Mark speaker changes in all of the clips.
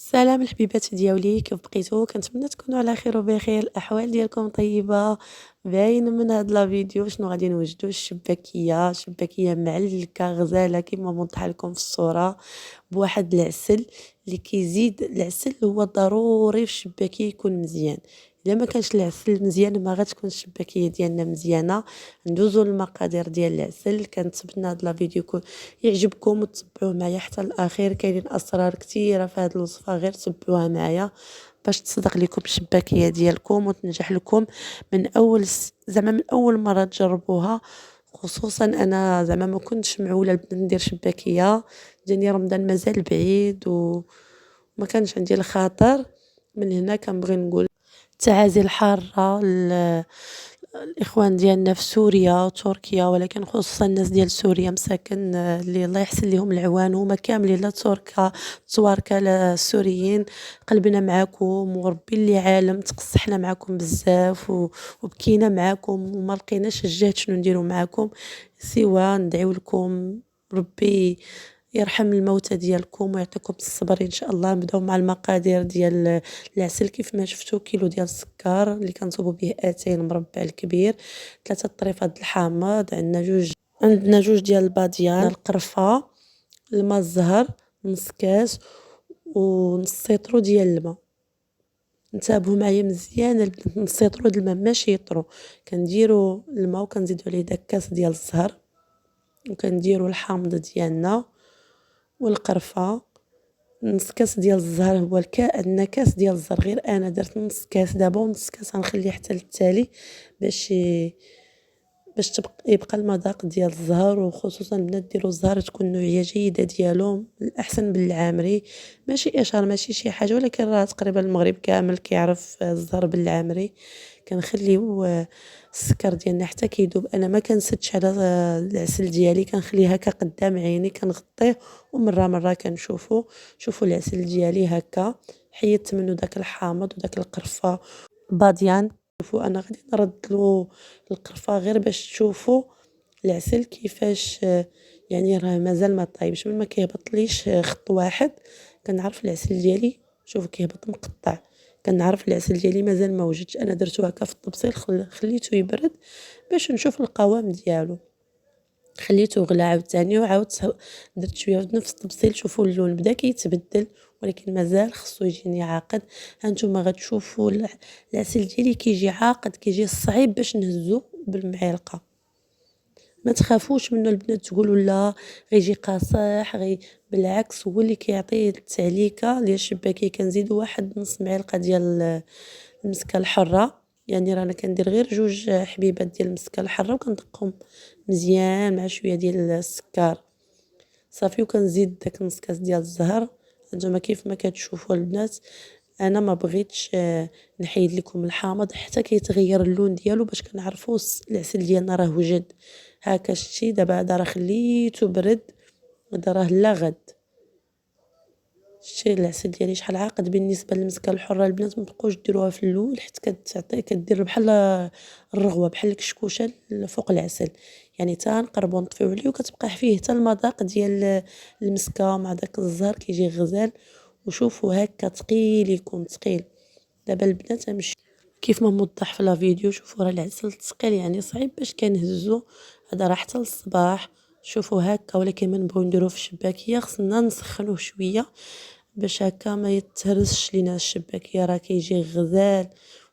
Speaker 1: السلام الحبيبات ديالي، كيف بقيتو؟ كنتمنى تكونوا على خير وبخير. الاحوال ديالكم طيبه؟ باين من هاد لا فيديو شنو غادي نوجدوا. الشباكيه معلكه غزاله كما موضحه لكم في الصوره، بواحد العسل اللي كيزيد. العسل هو ضروري في الشباكيه يكون مزيان. الا ما كانش العسل مزيان ما غتكون الشباكيه ديالنا مزيانه. ندوزو للمقادير ديال العسل. كنتمنى هاد لا فيديو يكون يعجبكم وتتبعوه معايا حتى الاخير. كاينين اسرار كثيره في هذه الوصفه، غير تبعوها معايا باش تصدق لكم الشباكيه ديالكم وتنجح لكم من اول زعما من اول مره تجربوها. خصوصا انا زعما ما كنتش معوله نبدا ندير شباكيه، جاني رمضان مازال بعيد وما كانش عندي الخاطر. من هنا كنبغي نقول تعازي حاره الاخوان ديالنا في سوريا وتركيا، ولكن خصوصا الناس ديال سوريا مساكن، اللي الله يحسن لهم العوان. هما كاملين لا تركا تواركا لا السوريين. قلبنا معاكم وربي اللي عالم تقصحنا معاكم بزاف وبكينا معاكم وما لقيناش الجهد شنو نديروا معاكم سوى ندعيو لكم. ربي يرحم الموتى ديالكم ويعطيكم الصبر ان شاء الله. نبداو مع المقادير ديال العسل. كيف ما شفتوا كيلو ديال السكر اللي كنصوبوا به اتاين مربع الكبير، 3 طريفات الحامض، عندنا جوج ديال الباديان، القرفه، الماء الزهر، نص كاس، ونص سيطرو ديال الماء. انتبهوا معايا مزيان البنات، نص سيطرو د الماء ماشي يطرو. كنديروا الماء وكنزيدوا عليه داك كاس ديال الزهر، وكنديروا الحامض ديالنا والقرفه. نص كاس ديال الزهر هو عندنا كاس ديال الزهر، غير انا درت نص كاس دابا، ونص كاس غنخليه حتى للتالي باش يبقى المذاق ديال الزهر. وخصوصا البنات ديروا الزهر تكون نوعيه جيده ديالو، الاحسن بالعامري، ماشي اشهر ماشي شي حاجه، ولكن راه تقريبا المغرب كامل كيعرف الزهر بالعامري. كنخليو السكر ديالنا حتى كيذوب. انا ما كنسدش على العسل ديالي، كنخليه هكا قدام عيني كنغطيه، ومره مره كنشوفوا. شوفوا العسل ديالي هكا حيدت منه داك الحامض وداك القرفه باديان. شوفوا انا غادي نرد له القرفه غير باش تشوفوا العسل كيفاش، يعني راه مازال ما طايبش. من ما كيهبطليش خط واحد كنعرف العسل ديالي. شوفوا كيهبط مقطع، كنعرف العسل ديالي مازال ما وجدش. انا درتو هكا في الطبسيل، خليته يبرد باش نشوف القوام ديالو. خليته غلى عاوتاني وعاودت درت شويه في نفس الطبسيل. شوفوا اللون بدا كيتبدل، ولكن مازال خصو يجيني عاقد. هانتوما غتشوفوا العسل ديالي كيجي عاقد، كيجي صعيب باش نهزو بالمعلقه. ما تخافوش منه البنات تقولوا لا غيجي قاصح بالعكس هو اللي كيعطي التعليكه ديال الشباكيه. كنزيدوا واحد نص معلقه ديال المسكه الحره، يعني رانا كندير غير جوج حبيبات ديال المسكه الحره وكندقهم مزيان مع شويه ديال السكر صافي. وكنزيد داك نص كاس ديال الزهر. نتوما كيف ما كتشوفوا البنات انا ما بغيتش نحيد لكم الحامض حتى كيتغير اللون ديالو باش كنعرفوا العسل ديالنا راه وجد. هكا شتي دابا هذا راه خليته برد، هذا راه لا غد. شتي العسل ديالي شحال عاقد. بالنسبه للمسكه الحره البنات ما تبقاوش ديروها في الاول حيت كتعطي كدير بحال الرغوه، بحال الكشكوشه فوق العسل. يعني تا نقربوا نطفيو عليه وكتبقى فيه حتى المذاق ديال المسكه مع داك الزهر كيجي غزال. وشوفوا هكا ثقيل يكون ثقيل. دابا البنات نمشي كيف ما موضح في لا فيديو. شوفوا راه العسل ثقيل يعني صعيب باش كنهزو. هذا راه حتى للصباح. شوفوا هكا، ولكن ما نبغيو نديروه في الشباكيه خصنا نسخنوه شويه باش هكا ما يتهرسش لينا الشباكيه، راه كيجي غزال.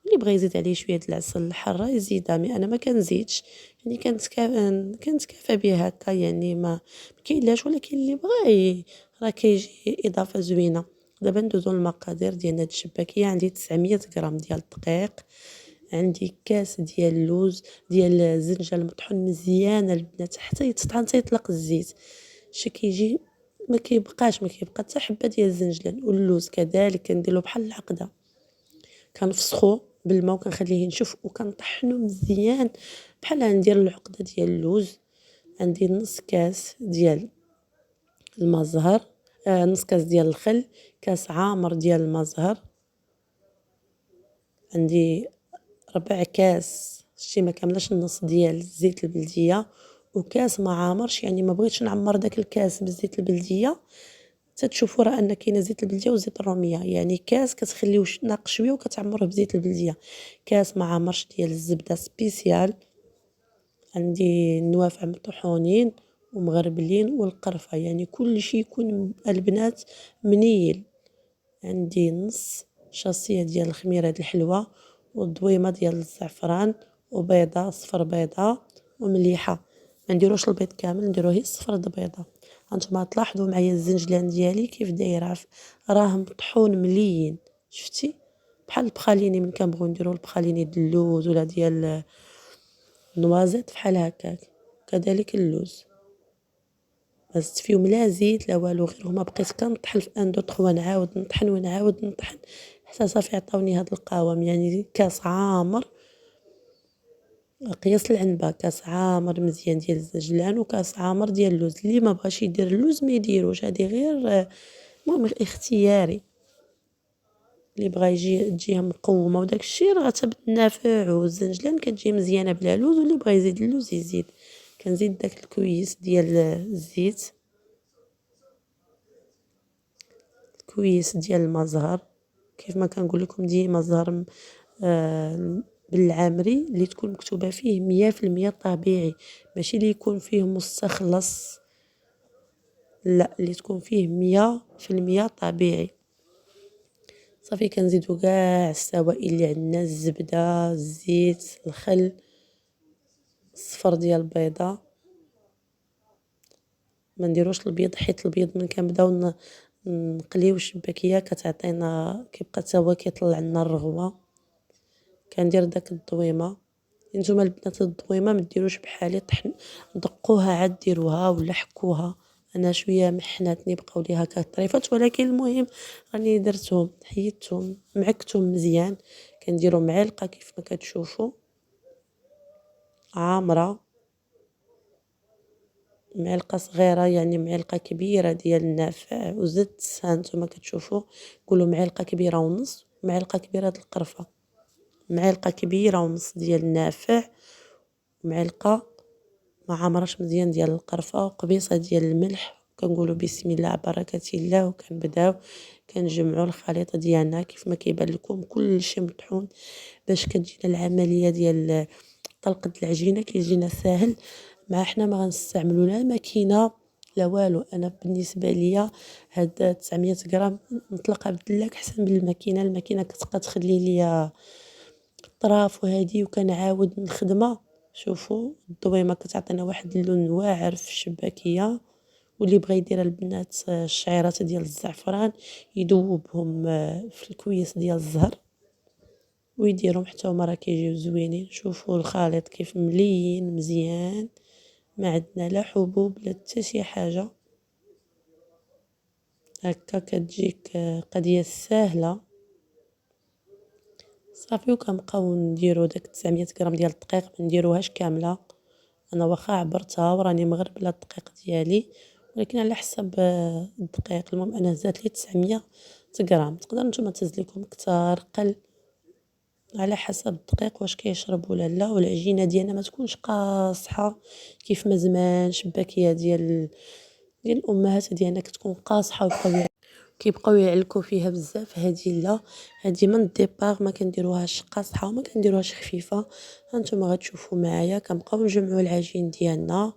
Speaker 1: واللي بغى يزيد عليه شويه د العسل الحاره يزيدها، مي انا ما كنزيدش. يعني كنتكافى به هكا، يعني ما كاينلاش. ولكن اللي بغى راه كيجي اضافه زوينه. دابا ندوزو للمقادير ديال هاد الشباكيه. عندي 900 غرام ديال الدقيق، عندي كاس ديال اللوز ديال الزنجل مطحون مزيان البنات حتى يتطحن حتى يطلق الزيت. شي كيجي ما كيبقى حتى حبه ديال الزنجلان. واللوز كذلك كنديرلو بحال العقده، كنفسخو بالماء وكنخليه ينشف وكنطحنو مزيان بحال ندير العقده ديال اللوز. عندي نص كاس ديال الماء زهر، نص كاس ديال الخل، كاس عامر ديال الماء زهر، عندي ربع كاس شتي ما كاملاش النص ديال الزيت البلديه، وكاس ما عامرش يعني ما بغيتش نعمر داك الكاس بالزيت البلديه حتى تشوفوا راه ان كاينه زيت البلديه وزيت الروميه. يعني كاس كتخليوه ناقص شويه وكتعمروه بزيت البلديه، كاس ما عامرش ديال الزبده سبيسيال. عندي النوافع مطحونين ومغربلين والقرفه، يعني كل شيء يكون البنات منيل. عندي نص شاصيه ديال الخميره د الحلوه والضويمه ديال الزعفران وبيضه صفر بيضه ومليحه. ما نديروش البيض كامل، نديرو غير صفر د بيضه. هانتوما تلاحظوا معايا الزنجلان ديالي كيف داير، راه مطحون مليين. شفتي بحال البخاليني من كنبغيو نديرو البخاليني د اللوز ولا ديال النوازيط بحال هكاك، كذلك اللوز. ما زدت فيهم لا زيت لا والو، غير هما بقيت كنطحن في ان دو تخوا، نعاود نطحن ونعاود نطحن حتى صافي عطاوني هاد القوام. يعني كاس عامر قياس العنبه، كاس عامر مزيان ديال الزنجلان وكاس عامر ديال اللوز. اللي ما بغاش يدير اللوز ما يديروش، هذه غير المهم اختياري. اللي بغا تجيها مقومه وداك الشيء راه حتى بالنافع والزنجلان كتجي مزيانه بلا لوز، واللي بغا يزيد اللوز يزيد. كنزيد داك الكويس ديال الزيت، الكويس ديال المزهر. كيف ما كنقول لكم ديما زهر بالعامري اللي تكون مكتوبه فيه 100% طبيعي، ماشي اللي يكون فيه مستخلص، لا اللي تكون فيه 100% طبيعي. صافي كنزيدو كاع السوائل اللي عندنا، الزبده الزيت الخل الصفر ديال البيضه. ما نديروش البيض حيت البيض من كنبداو نقليو الشباكيه كتعطينا كيبقى حتى هو كيطلع لنا الرغوه. كندير داك الضويمه. نتوما البنات الضويمه ما ديروش بحالي طحن دقوها عاد ديروها ولا حكوها. انا شويه محناتني بقاو لي هكا طريفات، ولكن المهم راني درتهم حيدتهم معكتهم مزيان. كنديروا معلقه كيف ما كتشوفوا عامره، معلقه صغيره يعني معلقه كبيره ديال النافع وزدت. ها نتوما كتشوفوا قولوا معلقه كبيره ونص، معلقه كبيره د القرفه، معلقه كبيره ونص ديال النافع، معلقه ما عامرش مزيان ديال القرفه، وقبيصه ديال الملح. كنقولوا بسم الله على بركه الله وكنبداو كنجمعوا الخليط ديالنا كيف ما كيبان لكم كلشي مطحون باش كتجينا العمليه ديال طلقه العجينه كيجينا ساهل. مع حنا ما غنستعملوا لا ماكينه لا والو. انا بالنسبه ليا هاد 900 غرام نطلقها بالدلاك احسن من الماكينه. الماكينه كتبقى تخلي ليا الطراف وهادي وكنعاود نخدمها. شوفوا الضويمه كتعطينا واحد اللون واعر في الشباكيه. واللي بغى يدير البنات الشعيرات ديال الزعفران يذوبهم في الكويس ديال الزهر ويديرهم حتى هما راه كيجيو زوينين. شوفوا الخليط كيف مليين مزيان، ما عندنا لا حبوب لا حتى شي حاجه. هكا كتجيك قضيه سهله. صافي وكنبقاو نديرو داك 900 غرام ديال الدقيق، ما نديروهاش كامله. انا واخا عبرتها وراني مغربله الدقيق ديالي، ولكن على حسب الدقيق. المهم انا زادت لي 900 غرام. تقدر نتوما تزيد لكم كتار قل على حسب الدقيق واش كيشرب ولا لا. والعجينه ديالنا ما تكونش قاصحه كيف ما زمان شباكيه ديال الامهات ديالنا كتكون قاصحه كيبقاو يعلكوا فيها بزاف. هذه لا، هذه من الديبار ما كنديروهاش قاصحه وما كنديروهاش خفيفه. هانتوما غتشوفوا معايا كنبقاو نجمعوا العجين ديالنا.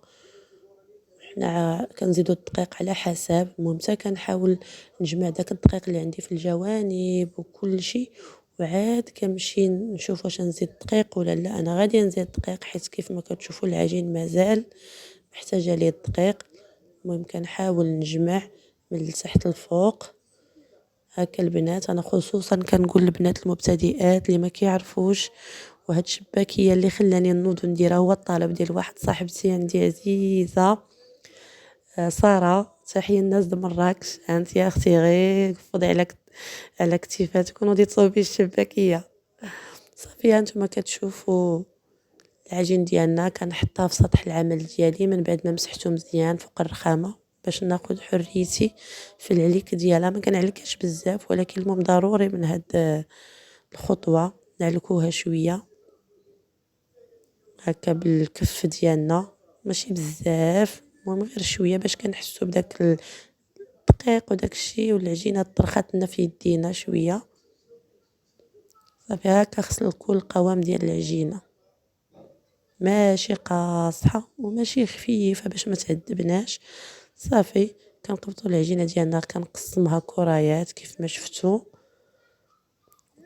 Speaker 1: حنا كنزيدو الدقيق على حسب. المهم حتى كنحاول نجمع داك الدقيق اللي عندي في الجوانب وكل شيء، وعاد كنمشي نشوف واش نزيد دقيق ولا لا. انا غاديه نزيد دقيق حيت كيف ما كتشوفوا العجين مازال محتاجه ليه الدقيق. المهم كنحاول نجمع من التحت الفوق هكا البنات. انا خصوصا كنقول للبنات المبتدئات اللي ما كيعرفوش، وهاد الشباكيه اللي خلاني نوض ونديرها هو الطلب ديال واحد صاحبتي عندي عزيزه ساره. تحيه الناس د مراكش. انت يا اختي غير فضي على كتيفاتك ونوضي تصوبي الشباكيه. صافي هانتوما كتشوفوا العجين ديالنا كنحطها في سطح العمل ديالي من بعد ما مسحته مزيان فوق الرخامه باش ناخذ حريتي في العليك ديالها. ما كنعلكهاش بزاف، ولكن المهم ضروري من هاد الخطوه نعلكوها شويه هكا بالكف ديالنا، ماشي بزاف، المهم غير شويه باش كنحسوا بداك الدقيق الدقيق وداك الشيء، والعجينة طرخات لنا في يدينا شوية. صافي هكا خصنا نكون القوام ديال العجينة ماشي قاصحة وماشي خفيفة باش ما تعذبناش. صافي كنقبطوا العجينة ديالنا، كنقسمها كريات كيف ما شفتوا.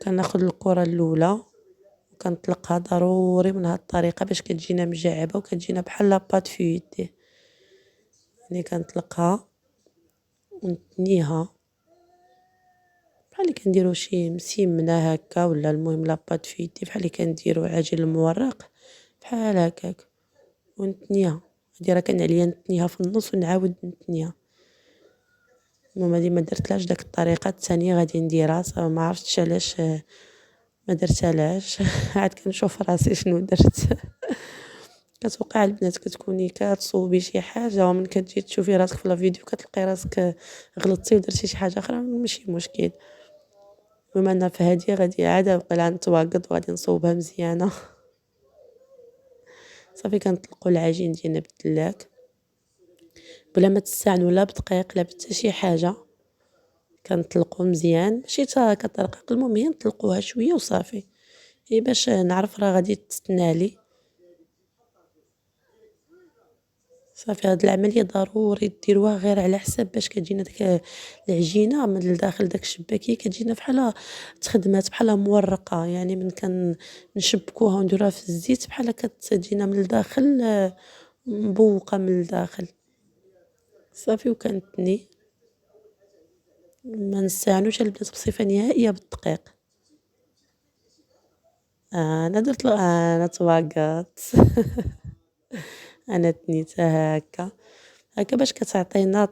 Speaker 1: كناخذ الكرة الاولى وكنطلقها ضروري من هاد الطريقة باش كتجينا مجعبة وكتجينا بحال لاباط في يدي. يعني كنطلقها ونتنيها بحال اللي كنديروا شي مسيمنه هكا، ولا المهم لاباط في يدي بحال اللي كنديروا عجين المورق بحال هكاك ونتنيها. هادي راه كان عليا نتنيها في النص ونعاود نتنيها. المهم هادي ما درتلاش داك الطريقه الثانيه غادي نديرها، ما عرفتش علاش ما درتهاش. عاد كنشوف راسي شنو درت. كتوقع البنات كتكوني كتصوبي شي حاجه ومن كتجي تشوفي راسك في لا فيديو كتلقاي راسك غلطتي ودرتي شي حاجه اخرى، ماشي مشكل. بما ان في هادي غادي عاد نبقى لها نتواقد وغادي نصوبها مزيانه. صافي كنطلقوا العجين ديالنا بالدلاك بلا ما تستعنوا لا بدقيق لا بتا شي حاجه. كنطلقوا مزيان ماشي تا كترقق، المهم هي نطلقوها شويه وصافي، هي باش نعرف راه غادي تستنالي. صافي هاد العمليه ضروري ديروها غير على حساب باش كتجينا ديك العجينه من الداخل داك الشباكيه كتجينا بحال تخدمات بحال مورقه، يعني من نشبكوها ونديروها في الزيت بحال كتجينا من الداخل مبوقه من الداخل. صافي وكنتني ما نستعنوش البنات بصفه نهائيه بالدقيق. انا درت انا تواقعت. انا تنيتها هكا هكا باش كتعطينا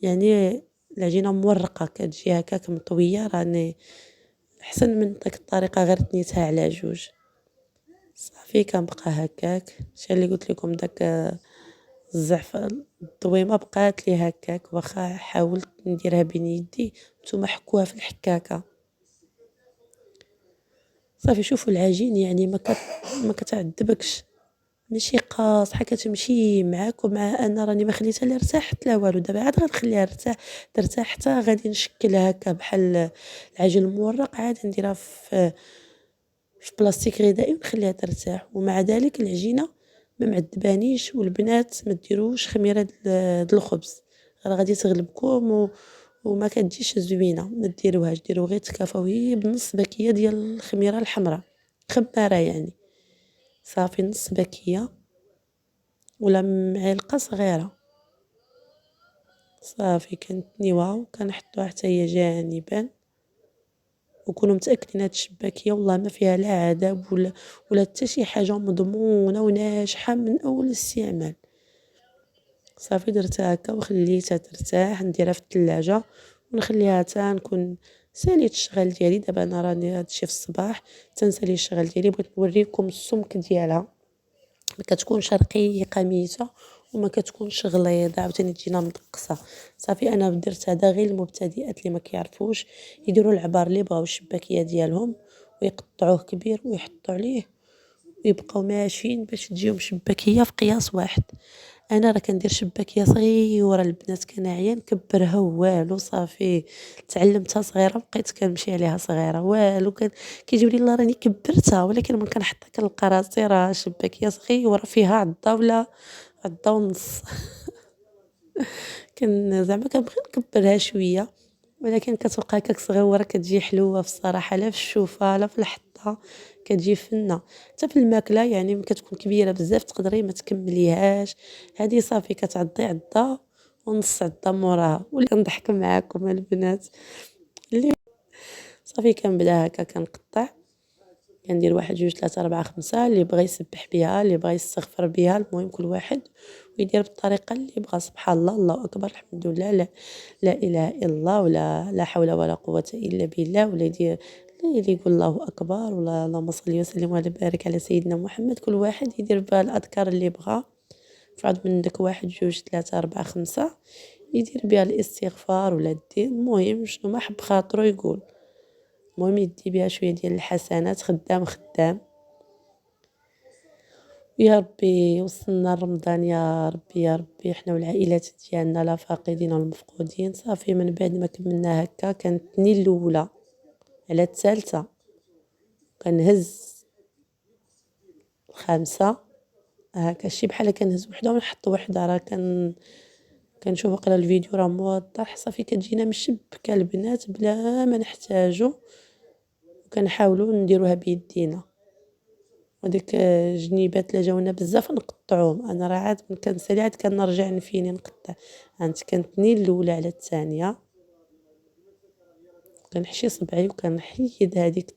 Speaker 1: يعني العجينه مورقه كتجي هكاك مطويه، راني احسن من داك الطريقه غير تنيتها على جوج. صافي كنبقى هكاك شي اللي قلت لكم داك الزعفر الضويمه بقات لي هكاك، واخا حاولت نديرها بين يدي نتوما حكوها في الحكاكه. صافي شوفوا العجين يعني ما كتعذبكش، ماشي قاصحه كتمشي معاك. ومع انا راني ما خليتها لا ارتاحت لا والو، دابا عاد غنخليها ترتاح حتى غادي نشكلها هكا بحال العجين المورق، عاد نديرها في بلاستيك غذائي ونخليها ترتاح. ومع ذلك العجينه ما معذبانيش. والبنات ما ديروش خميره د الخبز، راه غادي تغلبكم وما كتجيش زوينه. ما ديروهاش، ديروا غير تكافوي بنص باكيه ديال الخميره الحمراء، خماره يعني. صافي نص باكيه ولا معلقه صغيره. صافي كنتنيوها وكنحطوها حتى هي جانبا، وكونوا متاكدين هاد الشباكيه والله ما فيها لا عذاب ولا حتى شي حاجه، مضمونه وناجحه من اول الاستعمال. صافي درتها هكا وخليتها ترتاح، نديرها في الثلاجه ونخليها حتى نكون ساليت الشغل ديالي. دابا انا راني هادشي في الصباح تنسالي الشغل ديالي. بغيت نوريكم السمك ديالها، ما كتكونش رقيقه ميته وما كتكونش غليظه عاوتاني تجينا مدقصه. صافي انا درت هذا غير المبتدئات اللي ما كيعرفوش يديروا العبار اللي بغاو الشباكيه ديالهم ويقطعوه كبير ويحطوا عليه ويبقاو ماشيين باش تجيهم شباكيه في قياس واحد. انا راه كندير شباكيه صغيره البنات كنعيا نكبرها والو. صافي تعلمتها صغيره بقيت كنمشي عليها صغيره والو كيجيب لي الله راني كبرتها، ولكن من كنحطها كنلقى راسي راه شباكيه صغيره فيها عضه ولا عضه ونص. زعما كنبغي نكبرها شويه، ولكن كتبقى هكاك صغيره كتجي حلوه بصراحه، لا في الشوفه لا في الحطه كتجي فنه. حتى في الماكله يعني ملي كتكون كبيره بزاف تقدري ما تكمليهاش. هذه صافي كتعضي عضه ونص عضه موراها. ولا كنضحك معاكم البنات اللي صافي كنبدا هكا كنقطع، كندير واحد جوج ثلاثة أربعة خمسة، اللي بغى يسبح بها اللي بغى يستغفر بها. المهم كل واحد ويدير بالطريقة اللي بغى. سبحان الله، الله أكبر، الحمد لله، لا إله إلا الله، ولا لا حول ولا قوة إلا بالله. ولا يدير اللي يقول الله أكبر، ولا اللهم صل وسلم وبارك على سيدنا محمد. كل واحد يدير بها الأذكار اللي بغى. فعاد من داك واحد جوج ثلاثة أربعة خمسة يدير بها الاستغفار ولا الدين. المهم شنو ما حب خاطرو يقول. المهم يدي بها شويه ديال الحسنات خدام خدام ويا ربي وصلنا لرمضان، يا ربي يا ربي، حنا والعائلات ديالنا لا فاقدين ولا مفقودين. صافي من بعد ما كملنا هكا كانتني الاولى على الثالثه كنهز الخامسه هكا، شي بحال كنهز وحده ونحط وحده. راه كنشوف اقرا الفيديو راه موضح. صافي كتجينا مشبكه البنات بلا ما نحتاجو، وكنحاولوا نديروها بيدينا. وديك جنيبات لا جاونا بزاف نقطعوهم. انا راه عاد كنسالي عاد كنرجع نفيني نقطع. انت كنتني الاولى على الثانيه، كنحشي صبعي وكنحيد هذيك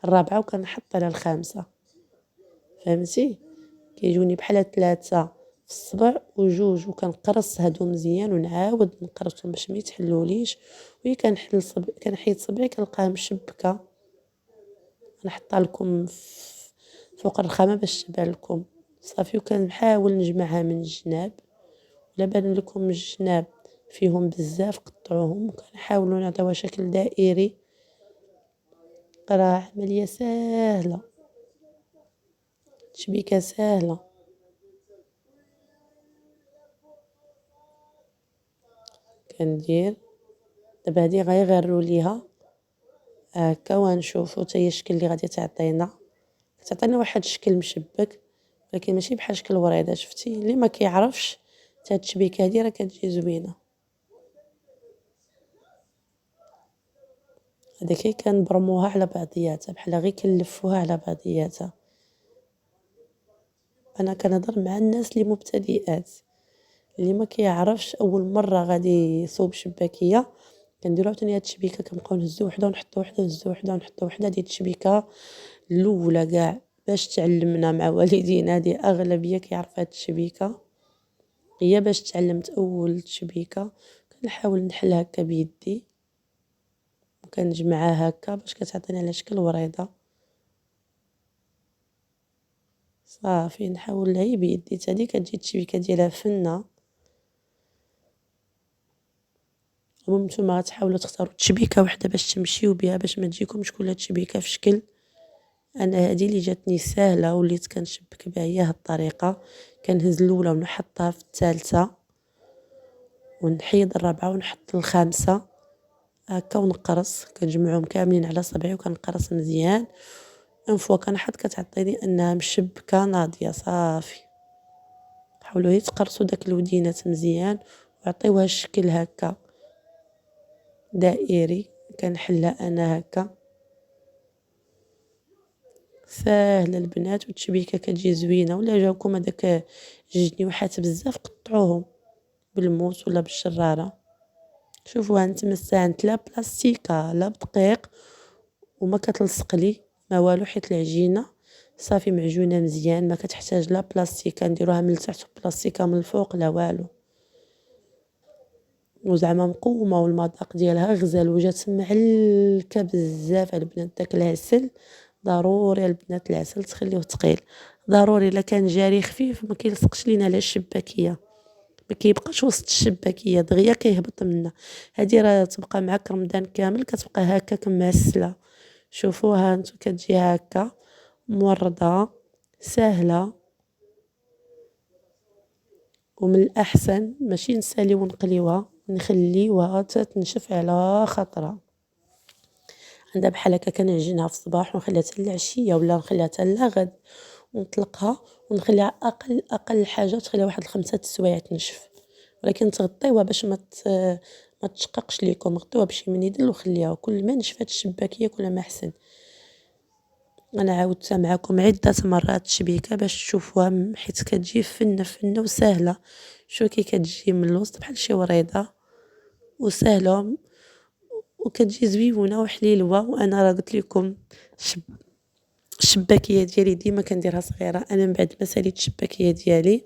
Speaker 1: الرابعه وكنحط على الخامسه، فهمتي؟ كيجوني بحال ثلاثه في الصبع وجوج، وكنقرص هادو مزيان ونعاود نقرصهم باش ما يتحلوليش. وهي كنحيد صبعي كنلقاها مشبكه، نحطها لكم فوق الرخامه باش تبان لكم. صافي وكنحاول نجمعها من الجناب، الا بان لكم الجناب فيهم بزاف قطعوهم، وكنحاولوا نعطيوها شكل دائري. راه عمليه سهله، تشبيكه سهله. كندير دابا هادي غيغروا ليها هكا ونشوفوا حتى هي الشكل اللي غادي تعطينا واحد الشكل مشبك، ولكن ماشي بحال شكل وريضه. شفتي اللي ما كيعرفش حتى هاد التشبيكه هادي راه كتجي زوينه. هذيك كنبرموها على بعضياتها بحال غير كنلفوها على بعضياتها. انا كنهضر مع الناس اللي مبتدئات، اللي ما كيعرفش اول مره غادي يصوب شباكيه. كنديرو عاوتاني هاد التشبيكه، كنبقاو نهزو وحده ونحطو وحده، نهزو وحده ونحطو وحده. هادي التشبيكه الاولى كاع باش تعلمنا مع والدينا، هادي اغلبيه كيعرف هاد التشبيكه. هي باش تعلمت اول تشبيكه كنحاول نحل هكا بيدي وكنجمعها هكا باش كتعطيني على شكل وريضه. صافي نحاول غير بيدي، حتى هادي كتجي التشبيكه ديالها فنه. المهم نتوما غتحاولوا تختاروا تشبيكه وحده باش تمشيو بها، باش ما تجيكمش كل تشبيكه في شكل. انا هذه اللي جاتني سهله وليت كنشبك بها هي هاد الطريقه. كنهز الاولى ونحطها في الثالثه ونحيد الرابعه ونحط الخامسه هكا ونقرص. كنجمعهم كاملين على صبعي وكنقرص مزيان. اون فوا كنحط كتعطيني انها مشبكه ناضيه. صافي حاولوا تقرصوا داك الودينات مزيان وعطيوها الشكل هكا دائري. كنحلها انا هكا ساهله البنات، والتشبيكه كتجي زوينه. ولا جاوكم هذاك جوج نيوحات بزاف قطعوهم بالموس ولا بالشراره. شوفوا هانتوما ساهلت لا بلاستيكه لا بدقيق وما كتلصق لي ما والو، حيت العجينه صافي معجونه مزيان ما كتحتاج لا بلاستيكه نديروها من التحت وبلاستيكه من الفوق لا والو. وزعما مقومه والمذاق ديالها غزال وجات معلكه بزاف البنات. داك العسل ضروري البنات، العسل تخليوه ثقيل ضروري. الا كان جاري خفيف ما كيلصقش لينا على الشباكيه، ما كيبقاش وسط الشباكيه دغيا كيهبط منا. هذه راه تبقى معك رمضان كامل كتبقى هكاك معسله. شوفوها انتو كتجي هكا مورده سهله. ومن الاحسن ماشي نساليو ونقليوها، نخليوها تنشف على خاطرها. عندها بحال هكا كنعجنها في الصباح ونخليها حتى العشيه ولا نخليها حتى الغد ونطلقها ونخليها اقل حاجه تخليها واحد 5 سوايع تنشف. ولكن تغطيوها باش ما تشققش ليكم. غطيوها بشي منيدل وخليها كل ما نشفات الشباكيه كل ما احسن. انا عاودتها معكم عده مرات الشبيكه باش تشوفوها، حيت كتجي فنه فنه وسهله. شو كي كتجي من الوسط بحال شي وريضه وسهله وكتجي زويونه وحليلوه. وانا راه قلت لكم الشباكيه ديالي ديما كنديرها صغيره. انا من بعد ما ساليت الشباكيه ديالي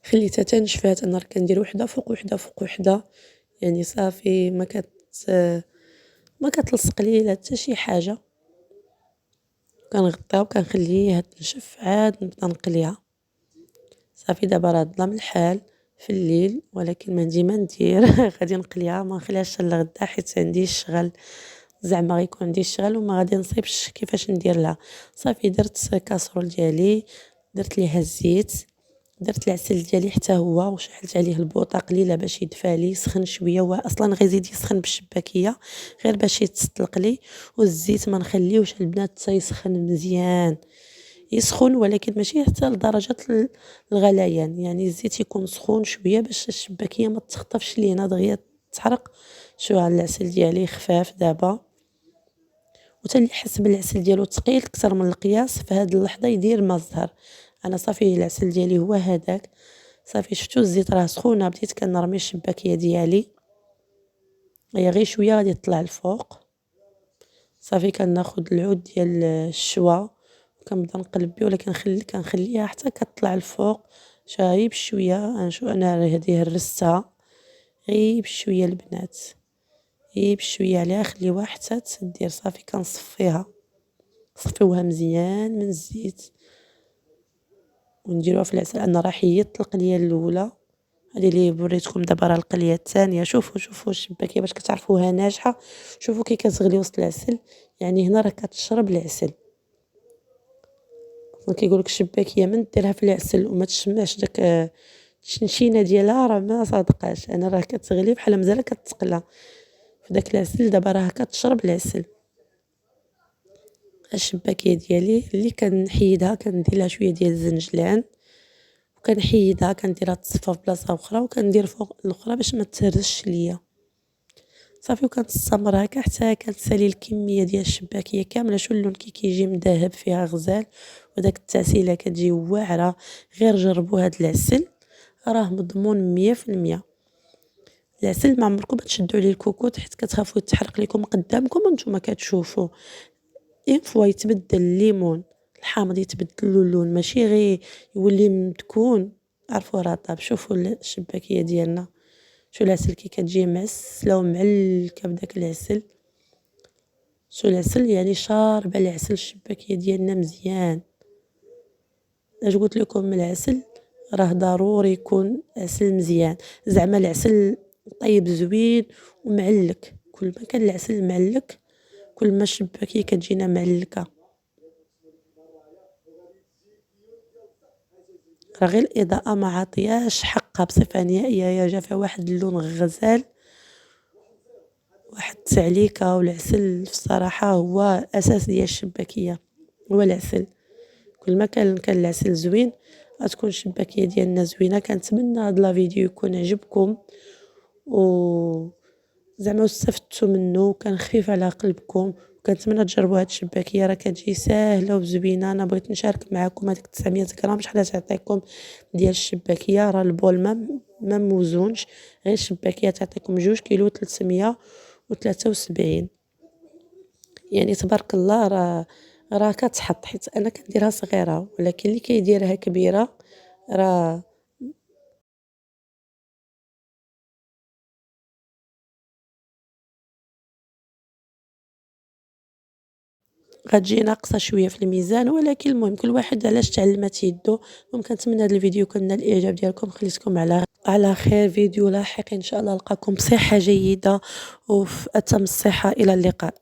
Speaker 1: خليتها تنشفات. انا راه كندير وحده فوق وحده فوق وحده، يعني صافي ما كتلصق لي لا حتى شي حاجه. كنغطيها وكنخليها تنشف عاد نبدا نقليها. صافي دابا راه ظلام الحال في الليل، ولكن ما ديما ندير غادي نقليها ما نخليهاش حتى لغدا حيت عندي الشغل زعما غيكون عندي الشغل وما غادي نصيبش كيفاش ندير لها. صافي درت كاسرول ديالي، درت ليها الزيت، درت العسل ديالي حتى هو وشعلت عليه البوطه قليله باش يدفى لي، سخن شويه، هو اصلا غيزيد يسخن بالشباكيه غير باش يتسطلق لي. والزيت ما نخليوش البنات حتى يسخن مزيان، يسخن ولكن ماشي حتى لدرجه الغليان، يعني الزيت يكون سخون شويه باش الشباكيه ما تخطفش لينا دغيا تحرق. شو ها العسل ديالي خفاف دابا، وتا اللي حس بالعسل ديالو ثقيل اكثر من القياس في هذه اللحظه يدير ما الزهر. انا صافي العسل ديالي هو هذاك. صافي شفتو الزيت راه سخونه، بديت كنرمي الشباكيه ديالي، هي غير شويه غادي تطلع الفوق. صافي كناخذ العود ديال الشوا وكنبدا نقلب بيه، ولكن كنخليها حتى كتطلع الفوق. غير بشويه نشوف انا هذه هرستها غير بشويه البنات، غير بشويه عليها خليوها حتى تدير. صافي كنصفيها، صفيوها مزيان من الزيت ونديروها في العسل. انا راه حيدت القليه الاولى، هذه اللي وريتكم دابا راه القليه الثانيه. شوفوا الشباكيه باش كتعرفوها ناجحه، شوفوا كي كتغلي وسط العسل، يعني هنا راه كتشرب العسل. كيقولك الشباكيه من ديرها في العسل وما تشمعش داك التشنشينه ديالها راه ما صادقاش. انا راه كتغلي بحال مزال كتقلى في داك العسل، دابا راه كتشرب العسل. الشباكيه ديالي اللي كنحيدها كندير لها شويه ديال الزنجلان وكنحيدها كنديرها تصفى في بلاصه اخرى وكندير فوق الاخرى باش ما تهرسش ليا. صافي وكنستمر هكا حتى كنسالي الكميه ديال الشباكيه كامله. شو اللون كيجي مذهب فيها غزال، وداك التاسيله كتجي واعره. غير جربوا هاد العسل راه مضمون 100%. العسل ما عمركم تشدوا عليه الكوكوط حيت كتخافوا يتحرق لكم قدامكم وانتم كتشوفوا. اين فوا يتبدل الليمون الحامض، يتبدل له اللون، ماشي غير يولي مدكون. عرفوا راه طاب. شوفوا الشباكيه ديالنا، شو العسل كي كتجي معسله ومعلكه بداك العسل. شو العسل يعني شاربه العسل الشباكيه ديالنا مزيان. اش قلت لكم العسل راه ضروري يكون عسل مزيان، زعما العسل طيب زوين ومعلك. كل ما كان العسل معلك كل ما الشباكيه كتجينا معلكه. راه غير الاضاءه ما عطياش حقها بصفه نهائيه، يا جا فيها واحد اللون غزال، واحد التعليكه. والعسل الصراحه هو اساس ديال الشباكيه، هو العسل. كل ما كان العسل زوين غتكون الشباكيه ديالنا زوينه. كنتمنى هاد لا فيديو يكون عجبكم و زعما استفدتوا منه وكان خفيف على قلبكم، وكنتمنى تجربوا هاد الشباكيه راه كتجي ساهله وزوينه. انا بغيت نشارك معكم هذيك 900 غرام شحال تعطيكم ديال الشباكيه. راه البول ما موزونش، غير الشباكيه تعطيكم 2 كيلو 373. يعني تبارك الله راه كتحط، حيت انا كنديرها صغيره ولكن اللي كيديرها كبيره راه غتجي ناقصه شويه في الميزان. ولكن المهم كل واحد علاش تعلمات يدو. ممكن نتمنى هذا الفيديو يكون نال الاعجاب ديالكم. خليتكم على خير فيديو لاحق ان شاء الله. نلقاكم بصحه جيده وفي اتم الصحه. الى اللقاء.